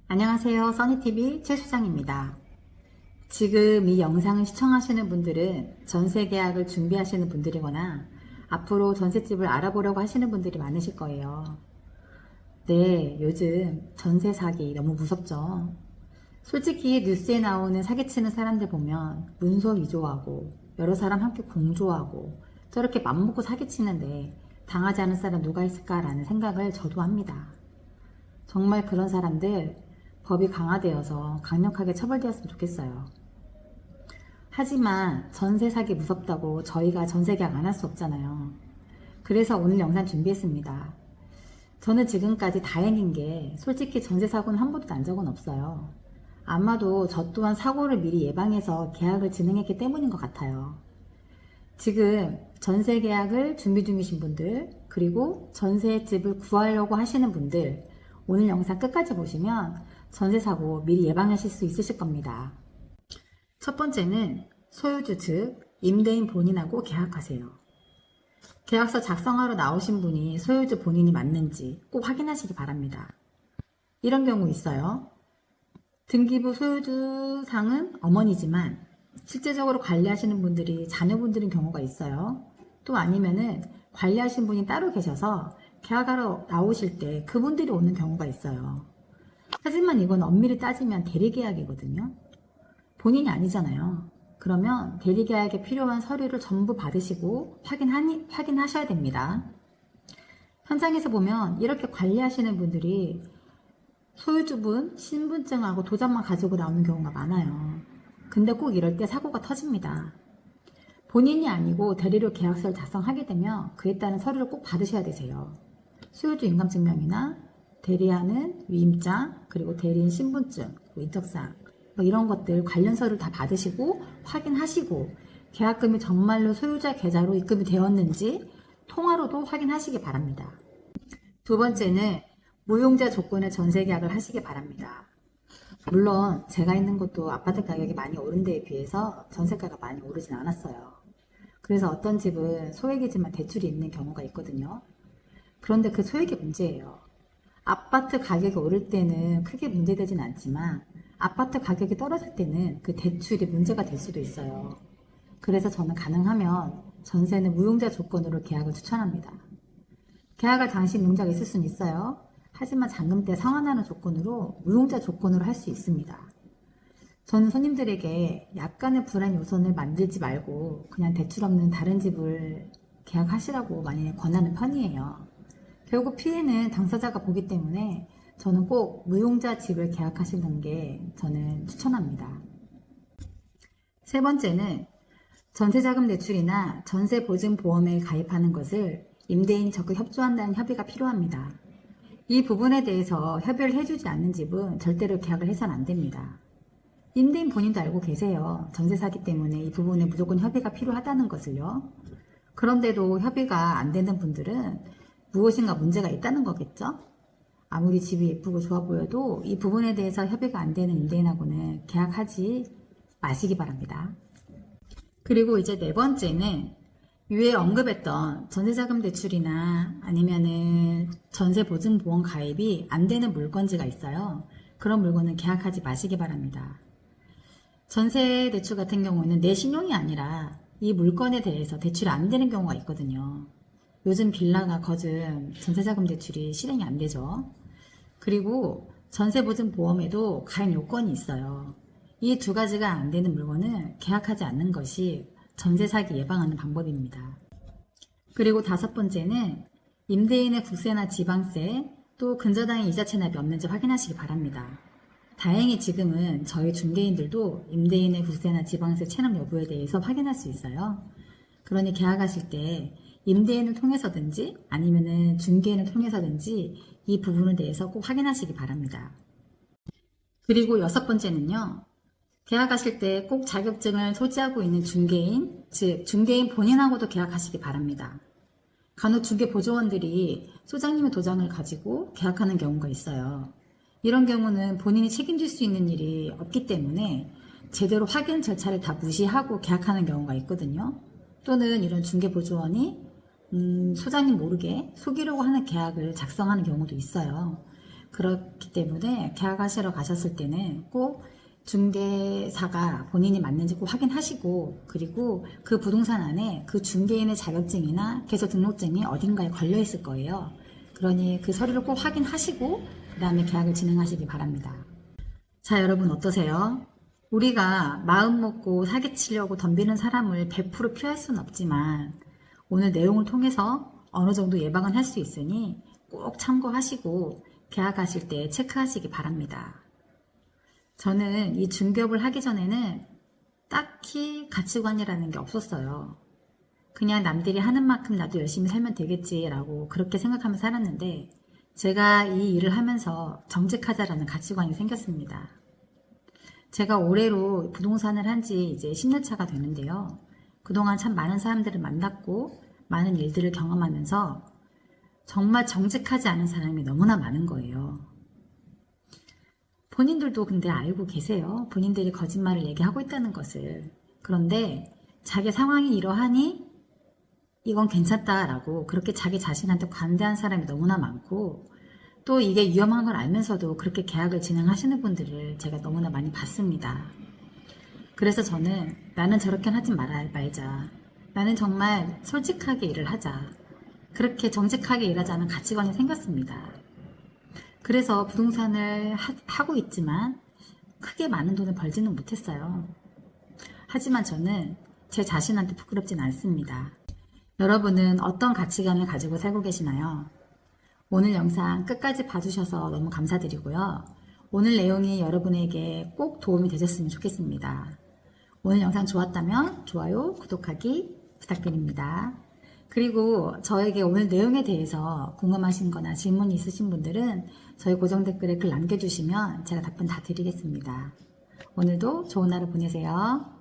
안녕하세요. 써니TV 최수장입니다. 지금 이 영상을 시청하시는 분들은 전세 계약을 준비하시는 분들이거나 앞으로 전셋집을 알아보려고 하시는 분들이 많으실 거예요. 네, 요즘 전세 사기 너무 무섭죠? 솔직히 뉴스에 나오는 사기치는 사람들 보면 문서 위조하고 여러 사람 함께 공조하고 저렇게 맘먹고 사기치는데 당하지 않은 사람 누가 있을까라는 생각을 저도 합니다. 정말 그런 사람들 법이 강화되어서 강력하게 처벌되었으면 좋겠어요. 하지만 전세 사기 무섭다고 저희가 전세 계약 안 할 수 없잖아요. 그래서 오늘 영상 준비했습니다. 저는 지금까지 다행인 게 솔직히 전세 사고는 한 번도 난 적은 없어요. 아마도 저 또한 사고를 미리 예방해서 계약을 진행했기 때문인 것 같아요. 지금 전세 계약을 준비 중이신 분들, 그리고 전세집을 구하려고 하시는 분들, 오늘 영상 끝까지 보시면 전세 사고 미리 예방하실 수 있으실 겁니다. 첫 번째는 소유주 즉 임대인 본인하고 계약하세요. 계약서 작성하러 나오신 분이 소유주 본인이 맞는지 꼭 확인하시기 바랍니다. 이런 경우 있어요. 등기부 소유주상은 어머니지만 실제적으로 관리하시는 분들이 자녀분들인 경우가 있어요. 또 아니면은 관리하신 분이 따로 계셔서 계약하러 나오실 때 그분들이 오는 경우가 있어요. 하지만 이건 엄밀히 따지면 대리계약이거든요. 본인이 아니잖아요. 그러면 대리계약에 필요한 서류를 전부 받으시고 확인하셔야 됩니다. 현장에서 보면 이렇게 관리하시는 분들이 소유주분 신분증하고 도장만 가지고 나오는 경우가 많아요. 근데 꼭 이럴 때 사고가 터집니다. 본인이 아니고 대리로 계약서를 작성하게 되면 그에 따른 서류를 꼭 받으셔야 되세요. 소유주 인감증명이나 대리하는 위임장, 그리고 대리인 신분증, 인적사항 이런 것들 관련 서류를 다 받으시고 확인하시고 계약금이 정말로 소유자 계좌로 입금이 되었는지 통화로도 확인하시기 바랍니다. 두 번째는 무용자 조건의 전세 계약을 하시기 바랍니다. 물론 제가 있는 곳도 아파트 가격이 많이 오른 데에 비해서 전세가가 많이 오르진 않았어요. 그래서 어떤 집은 소액이지만 대출이 있는 경우가 있거든요. 그런데 그 소액이 문제예요. 아파트 가격이 오를 때는 크게 문제되진 않지만 아파트 가격이 떨어질 때는 그 대출이 문제가 될 수도 있어요. 그래서 저는 가능하면 전세는 무용자 조건으로 계약을 추천합니다. 계약할 당시 무용자가 있을 수는 있어요. 하지만 잔금 때 상환하는 조건으로 무용자 조건으로 할 수 있습니다. 저는 손님들에게 약간의 불안 요소를 만들지 말고 그냥 대출 없는 다른 집을 계약하시라고 많이 권하는 편이에요. 결국 피해는 당사자가 보기 때문에 저는 꼭 무용자 집을 계약하시는 게 저는 추천합니다. 세 번째는 전세자금 대출이나 전세보증보험에 가입하는 것을 임대인이 적극 협조한다는 협의가 필요합니다. 이 부분에 대해서 협의를 해주지 않는 집은 절대로 계약을 해서는 안 됩니다. 임대인 본인도 알고 계세요. 전세 사기 때문에 이 부분에 무조건 협의가 필요하다는 것을요. 그런데도 협의가 안 되는 분들은 무엇인가 문제가 있다는 거겠죠? 아무리 집이 예쁘고 좋아 보여도 이 부분에 대해서 협의가 안 되는 임대인하고는 계약하지 마시기 바랍니다. 그리고 이제 네 번째는 위에 언급했던 전세자금 대출이나 아니면은 전세보증보험 가입이 안 되는 물건지가 있어요. 그런 물건은 계약하지 마시기 바랍니다. 전세 대출 같은 경우는 내 신용이 아니라 이 물건에 대해서 대출이 안 되는 경우가 있거든요. 요즘 빌라가 거즘 전세자금 대출이 실행이 안 되죠. 그리고 전세보증보험에도 가입 요건이 있어요. 이 두 가지가 안 되는 물건은 계약하지 않는 것이 전세 사기 예방하는 방법입니다. 그리고 다섯 번째는 임대인의 국세나 지방세, 또 근저당의 이자 체납이 없는지 확인하시기 바랍니다. 다행히 지금은 저희 중개인들도 임대인의 국세나 지방세 체납 여부에 대해서 확인할 수 있어요. 그러니 계약하실 때 임대인을 통해서든지 아니면은 중개인을 통해서든지 이 부분에 대해서 꼭 확인하시기 바랍니다. 그리고 여섯 번째는요. 계약하실 때 꼭 자격증을 소지하고 있는 중개인, 즉 중개인 본인하고도 계약하시기 바랍니다. 간혹 중개보조원들이 소장님의 도장을 가지고 계약하는 경우가 있어요. 이런 경우는 본인이 책임질 수 있는 일이 없기 때문에 제대로 확인 절차를 다 무시하고 계약하는 경우가 있거든요. 또는 이런 중개보조원이 소장님 모르게 속이려고 하는 계약을 작성하는 경우도 있어요. 그렇기 때문에 계약하시러 가셨을 때는 꼭 중개사가 본인이 맞는지 꼭 확인하시고, 그리고 그 부동산 안에 그 중개인의 자격증이나 개소 등록증이 어딘가에 걸려 있을 거예요. 그러니 그 서류를 꼭 확인하시고 그 다음에 계약을 진행하시기 바랍니다. 자, 여러분 어떠세요? 우리가 마음 먹고 사기치려고 덤비는 사람을 100% 피할 수는 없지만 오늘 내용을 통해서 어느 정도 예방은 할 수 있으니 꼭 참고하시고 계약하실 때 체크하시기 바랍니다. 저는 이 중개업을 하기 전에는 딱히 가치관이라는 게 없었어요. 그냥 남들이 하는 만큼 나도 열심히 살면 되겠지라고 그렇게 생각하며 살았는데 제가 이 일을 하면서 정직하자라는 가치관이 생겼습니다. 제가 올해로 부동산을 한 지 이제 10년 차가 되는데요. 그동안 참 많은 사람들을 만났고 많은 일들을 경험하면서 정말 정직하지 않은 사람이 너무나 많은 거예요. 본인들도 근데 알고 계세요. 본인들이 거짓말을 얘기하고 있다는 것을. 그런데 자기 상황이 이러하니 이건 괜찮다라고 그렇게 자기 자신한테 관대한 사람이 너무나 많고 또 이게 위험한 걸 알면서도 그렇게 계약을 진행하시는 분들을 제가 너무나 많이 봤습니다. 그래서 저는 나는 저렇게 하지 말자. 나는 정말 솔직하게 일을 하자. 그렇게 정직하게 일하자는 가치관이 생겼습니다. 그래서 부동산을 하고 있지만 크게 많은 돈을 벌지는 못했어요. 하지만 저는 제 자신한테 부끄럽진 않습니다. 여러분은 어떤 가치관을 가지고 살고 계시나요? 오늘 영상 끝까지 봐주셔서 너무 감사드리고요. 오늘 내용이 여러분에게 꼭 도움이 되셨으면 좋겠습니다. 오늘 영상 좋았다면 좋아요, 구독하기 부탁드립니다. 그리고 저에게 오늘 내용에 대해서 궁금하신 거나 질문이 있으신 분들은 저희 고정 댓글에 글 남겨주시면 제가 답변 다 드리겠습니다. 오늘도 좋은 하루 보내세요.